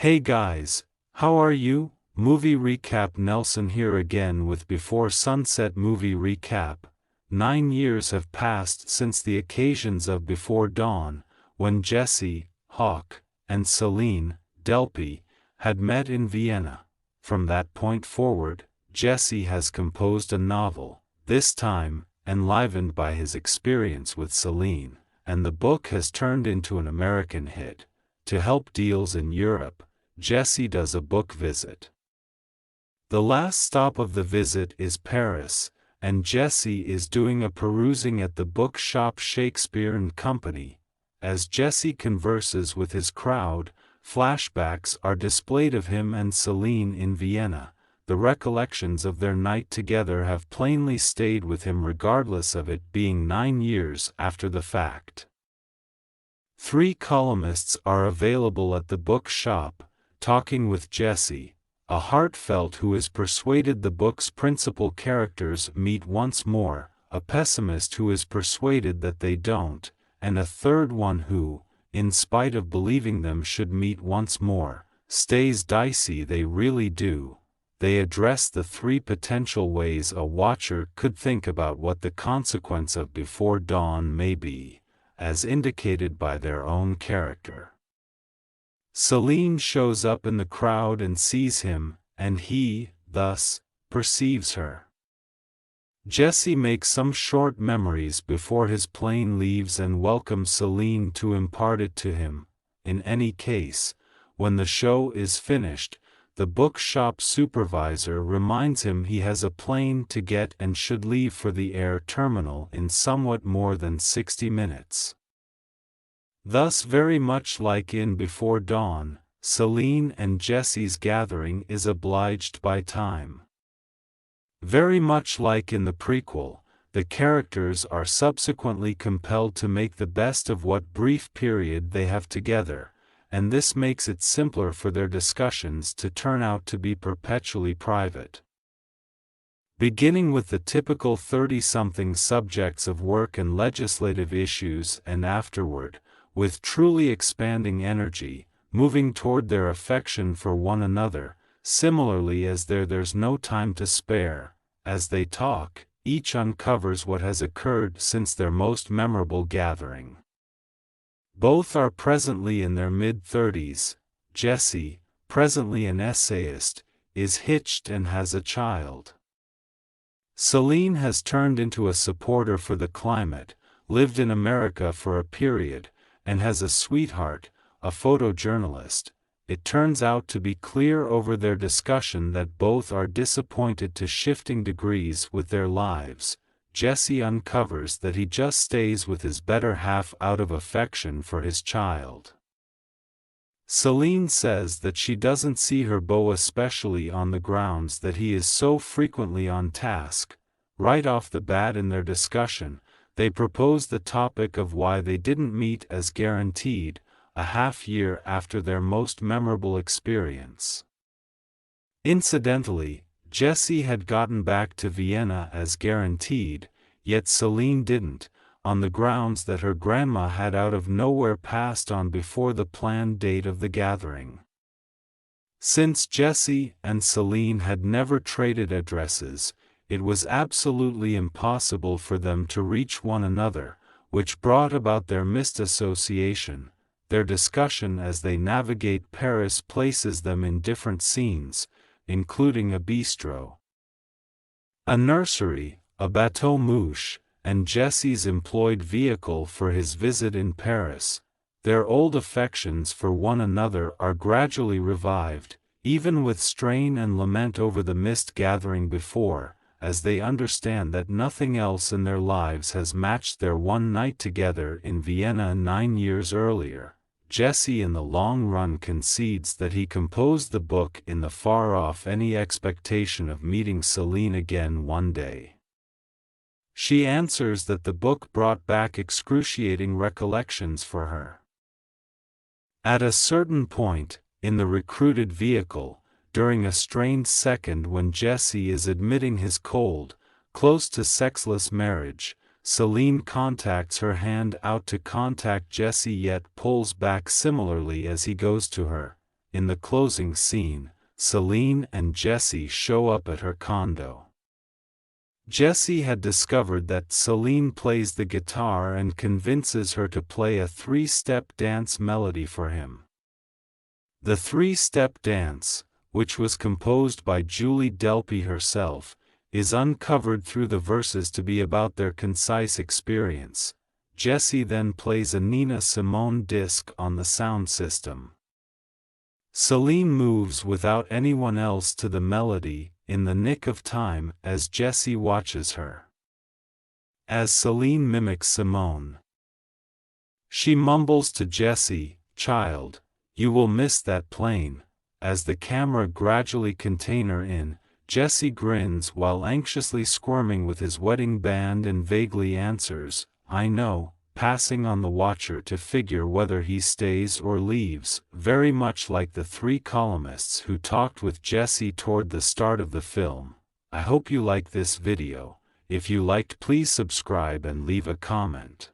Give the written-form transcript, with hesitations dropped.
Hey guys, how are you? Movie recap. Nelson here again with Before Sunset movie recap. 9 years have passed since the occasions of Before Dawn, when Jesse, Hawk, and Celine, Delpy, had met in Vienna. From that point forward, Jesse has composed a novel, this time enlivened by his experience with Celine, and the book has turned into an American hit. To help deals in Europe, Jesse does a book visit. The last stop of the visit is Paris, and Jesse is doing a perusing at the bookshop Shakespeare and Company. As Jesse converses with his crowd, flashbacks are displayed of him and Celine in Vienna. The recollections of their night together have plainly stayed with him regardless of it being 9 years after the fact. 3 columnists are available at the bookshop, talking with Jesse, a heartfelt who is persuaded the book's principal characters meet once more, a pessimist who is persuaded that they don't, and a third one who, in spite of believing them should meet once more, stays dicey they really do. They address the 3 potential ways a watcher could think about what the consequence of Before Dawn may be, as indicated by their own character. Celine shows up in the crowd and sees him, and he, thus, perceives her. Jesse makes some short memories before his plane leaves and welcomes Celine to impart it to him. In any case, when the show is finished, the bookshop supervisor reminds him he has a plane to get and should leave for the air terminal in somewhat more than 60 minutes. Thus, very much like in Before Dawn, Celine and Jesse's gathering is obliged by time. Very much like in the prequel, the characters are subsequently compelled to make the best of what brief period they have together, and this makes it simpler for their discussions to turn out to be perpetually private. Beginning with the typical 30-something subjects of work and legislative issues, and afterward, with truly expanding energy, moving toward their affection for one another, similarly as there's no time to spare. As they talk, each uncovers what has occurred since their most memorable gathering. Both are presently in their mid-30s. Jesse, presently an essayist, is hitched and has a child. Celine has turned into a supporter for the climate, lived in America for a period, and has a sweetheart, a photojournalist. It turns out to be clear over their discussion that both are disappointed to shifting degrees with their lives. Jesse uncovers that he just stays with his better half out of affection for his child. Celine says that she doesn't see her beau, especially on the grounds that he is so frequently on task. Right off the bat in their discussion, they propose the topic of why they didn't meet as guaranteed, a half-year after their most memorable experience. Incidentally, Jesse had gotten back to Vienna as guaranteed, yet Celine didn't, on the grounds that her grandma had out of nowhere passed on before the planned date of the gathering. Since Jesse and Celine had never traded addresses, it was absolutely impossible for them to reach one another, which brought about their missed association. Their discussion as they navigate Paris places them in different scenes, including a bistro, a nursery, a bateau mouche, and Jesse's employed vehicle for his visit in Paris. Their old affections for one another are gradually revived, even with strain and lament over the missed gathering before, as they understand that nothing else in their lives has matched their one night together in Vienna 9 years earlier. Jesse in the long run concedes that he composed the book in the far off any expectation of meeting Celine again one day. She answers that the book brought back excruciating recollections for her. At a certain point, in the recruited vehicle, during a strained second when Jesse is admitting his cold, close to sexless marriage, Celine contacts her hand out to contact Jesse yet pulls back similarly as he goes to her. in the closing scene, Celine and Jessie show up at her condo. Jessie had discovered that Celine plays the guitar and convinces her to play a three-step dance melody for him. The three-step dance, which was composed by Julie Delpy herself, is uncovered through the verses to be about their concise experience. Jessie then plays a Nina Simone disc on the sound system. Celine moves without anyone else to the melody, in the nick of time, as Jessie watches her. As Celine mimics Simone, she mumbles to Jessie, "Child, you will miss that plane." As the camera gradually contains her in, Jessie grins while anxiously squirming with his wedding band and vaguely answers, "I know," passing on the watcher to figure whether he stays or leaves, very much like the three columnists who talked with Jessie toward the start of the film. I hope you like this video. If you liked, please subscribe and leave a comment.